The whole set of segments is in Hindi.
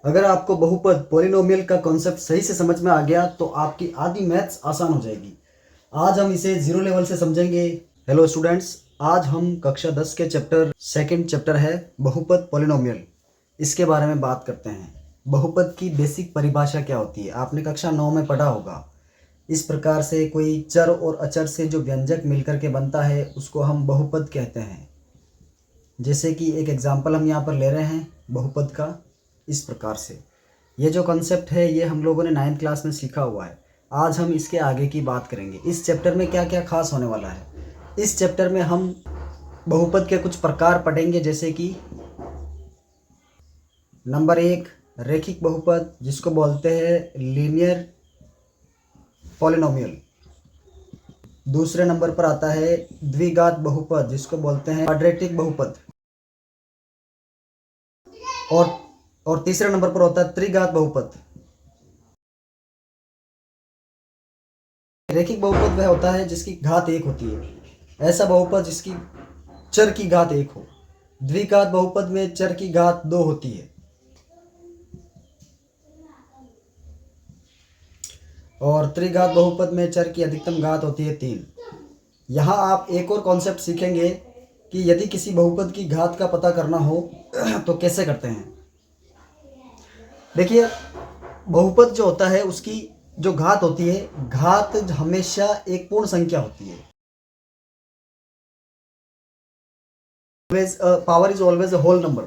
अगर आपको बहुपद पॉलिनोमियल का कॉन्सेप्ट सही से समझ में आ गया तो आपकी आधी मैथ्स आसान हो जाएगी। आज हम इसे जीरो लेवल से समझेंगे। हेलो स्टूडेंट्स, आज हम कक्षा 10 के सेकंड चैप्टर है बहुपद पॉलिनोमियल, इसके बारे में बात करते हैं। बहुपद की बेसिक परिभाषा क्या होती है आपने कक्षा 9 में पढ़ा होगा। इस प्रकार से कोई चर और अचर से जो व्यंजक मिलकर के बनता है उसको हम बहुपद कहते हैं। जैसे कि एक एग्जाम्पल हम यहाँ पर ले रहे हैं बहुपद का। इस प्रकार से ये जो कॉन्सेप्ट है ये हम लोगों ने 9th क्लास में सीखा हुआ है। आज हम इसके आगे की बात करेंगे। इस चैप्टर में क्या क्या खास होने वाला है। इस चैप्टर में हम बहुपद के कुछ प्रकार पढ़ेंगे, जैसे कि नंबर 1 रैखिक बहुपद, जिसको बोलते हैं लीनियर पॉलिनोमियल। दूसरे नंबर पर आता है द्विघात बहुपद, जिसको बोलते हैं क्वाड्रेटिक बहुपद। और तीसरे नंबर पर होता है त्रिघात बहुपद। रैखिक बहुपद वह होता है जिसकी घात 1 होती है, ऐसा बहुपद जिसकी चर की घात 1 हो। द्विघात बहुपद में चर की घात 2 होती है। और त्रिघात बहुपद में चर की अधिकतम घात होती है 3। यहाँ आप एक और कॉन्सेप्ट सीखेंगे कि यदि किसी बहुपद की घात का पता करना हो तो कैसे करते हैं। देखिए, बहुपद जो होता है उसकी जो घात होती है, घात हमेशा एक पूर्ण संख्या होती है। Power is always a whole number,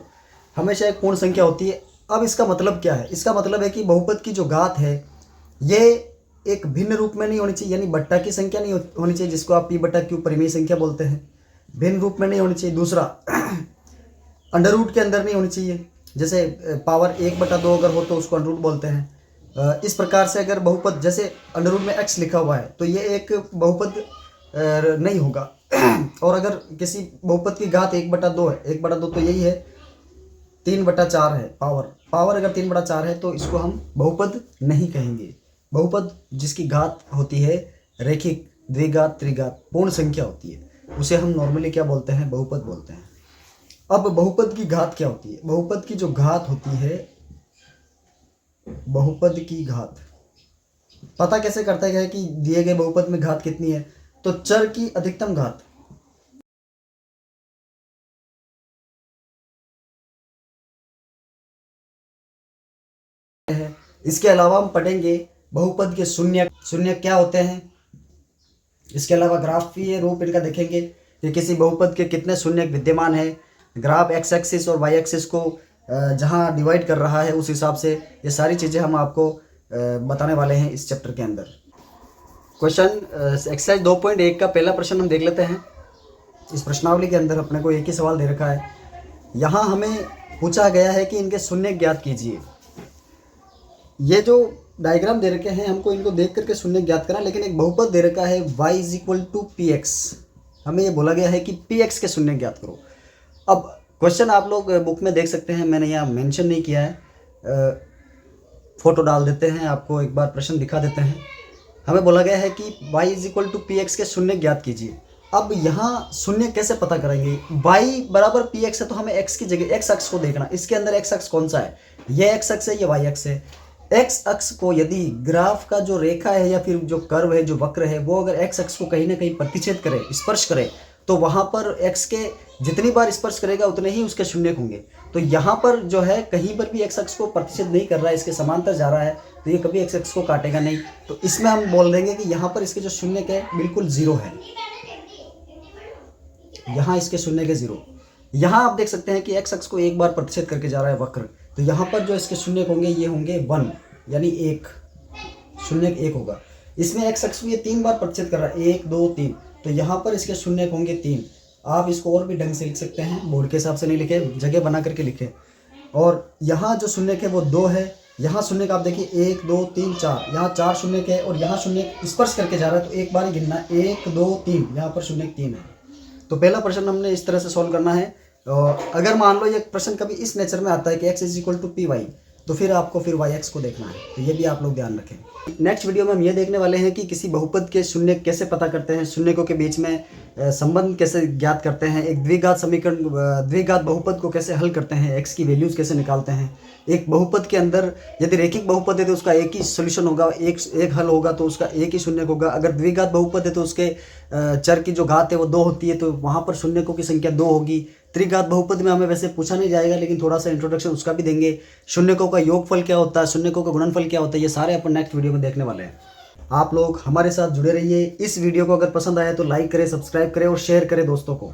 हमेशा एक पूर्ण संख्या होती है। अब इसका मतलब क्या है? इसका मतलब है कि बहुपद की जो घात है ये एक भिन्न रूप में नहीं होनी चाहिए, यानी बट्टा की संख्या नहीं होनी चाहिए, जिसको आप पी बट्टा क्यू परिमेय संख्या बोलते हैं। भिन्न रूप में नहीं होनी चाहिए। दूसरा, अंडर रूट के अंदर नहीं होनी चाहिए। जैसे पावर 1/2 अगर हो तो उसको अंडर रूट बोलते हैं। इस प्रकार से अगर बहुपद जैसे अंडर रूट में x लिखा हुआ है तो ये एक बहुपद नहीं होगा। और अगर किसी बहुपद की घात 1/2 है, 1/2 तो यही है, 3/4 है। पावर अगर 3/4 है तो इसको हम बहुपद नहीं कहेंगे। बहुपद जिसकी घात होती है रैखिक, द्विघात, त्रिघात, पूर्ण संख्या होती है, उसे हम नॉर्मली क्या बोलते हैं? बहुपद बोलते हैं। अब बहुपद की घात क्या होती है? बहुपद की जो घात होती है, बहुपद की घात पता कैसे करता है कि दिए गए बहुपद में घात कितनी है? तो चर की अधिकतम घात। इसके अलावा हम पढ़ेंगे बहुपद के शून्य। शून्य क्या होते हैं? इसके अलावा ग्राफीय रूप इनका देखेंगे कि किसी बहुपद के कितने शून्य विद्यमान है। ग्राफ एक्स एक्सिस और वाई एक्सिस को जहां डिवाइड कर रहा है उस हिसाब से ये सारी चीज़ें हम आपको बताने वाले हैं इस चैप्टर के अंदर। क्वेश्चन एक्सरसाइज 2.1 का पहला प्रश्न हम देख लेते हैं। इस प्रश्नावली के अंदर अपने को एक ही सवाल दे रखा है। यहाँ हमें पूछा गया है कि इनके शून्य ज्ञात कीजिए। ये जो डायग्राम दे रखे हैं हमको इनको देख करके शून्य ज्ञात करना, लेकिन एक बहुपद दे रखा है y = px। हमें ये बोला गया है कि px के शून्य ज्ञात करो। अब क्वेश्चन आप लोग बुक में देख सकते हैं, मैंने यहाँ मेंशन नहीं किया है, फोटो डाल देते हैं, आपको एक बार प्रश्न दिखा देते हैं। हमें बोला गया है कि y = px के शून्य ज्ञात कीजिए। अब यहाँ शून्य कैसे पता करेंगे? y = px है तो हमें x की जगह x अक्ष को देखना। इसके अंदर x अक्ष कौन सा है? ये x अक्ष है, ये y अक्ष है। x अक्ष को यदि ग्राफ का जो रेखा है या फिर जो कर्व है, जो वक्र है, वो अगर x अक्ष को कहीं ना कहीं प्रतिच्छेद करे, स्पर्श करे, तो वहां पर x के जितनी बार स्पर्श करेगा उतने ही उसके शून्य होंगे। तो यहाँ पर जो है कहीं पर भी x अक्ष को प्रतिच्छेद नहीं कर रहा है, इसके समांतर जा रहा है, तो ये कभी x अक्ष को काटेगा नहीं। तो इसमें हम बोल देंगे कि यहाँ पर इसके जो शून्य के बिल्कुल 0 है। यहाँ इसके शून्य के 0। यहाँ आप देख सकते हैं कि x अक्ष को एक बार प्रतिच्छेद करके जा रहा है वक्र, तो यहाँ पर जो इसके शून्य होंगे ये होंगे 1, यानी 1, शून्य 1 होगा। इसमें x अक्ष को ये 3 बार प्रतिच्छेद कर रहा है, 1 2 3, तो यहाँ पर इसके शून्य होंगे 3। आप इसको और भी ढंग से लिख सकते हैं, बोर्ड के हिसाब से नहीं लिखे, जगह बना करके लिखे। और यहाँ जो शून्य है वो 2 है। यहाँ शून्य का आप देखिए 1 2 3 4, यहाँ 4 शून्य है और यहाँ शून्य स्पर्श करके जा रहा है, तो एक बार ही गिनना, 1 2 3, यहाँ पर शून्य 3 है। तो पहला प्रश्न हमने इस तरह से सॉल्व करना है। अगर मान लो ये प्रश्न कभी इस नेचर में आता है कि x = py, तो फिर आपको फिर yx को देखना है, तो ये भी आप लोग ध्यान रखें। नेक्स्ट वीडियो में हम ये देखने वाले हैं कि किसी बहुपद के शून्य कैसे पता करते हैं, शून्यकों के बीच में संबंध कैसे ज्ञात करते हैं, एक द्विघात समीकरण द्विघात बहुपद को कैसे हल करते हैं, x की वैल्यूज़ कैसे निकालते हैं। एक बहुपद के अंदर यदि रेखिक बहुपद है तो उसका एक ही सोल्यूशन होगा, एक हल होगा, तो उसका एक ही शून्यक होगा। अगर द्विघात बहुपद है तो उसके चर की जो घात है वो 2 होती है, तो वहाँ पर शून्यकों की संख्या 2 होगी। त्रिघात बहुपद में हमें वैसे पूछा नहीं जाएगा, लेकिन थोड़ा सा इंट्रोडक्शन उसका भी देंगे। शून्यकों का योगफल क्या होता है, शून्यकों का गुणनफल क्या होता है, ये सारे अपन नेक्स्ट वीडियो में देखने वाले हैं। आप लोग हमारे साथ जुड़े रहिए। इस वीडियो को अगर पसंद आया तो लाइक करें, सब्सक्राइब करें और शेयर करें दोस्तों को।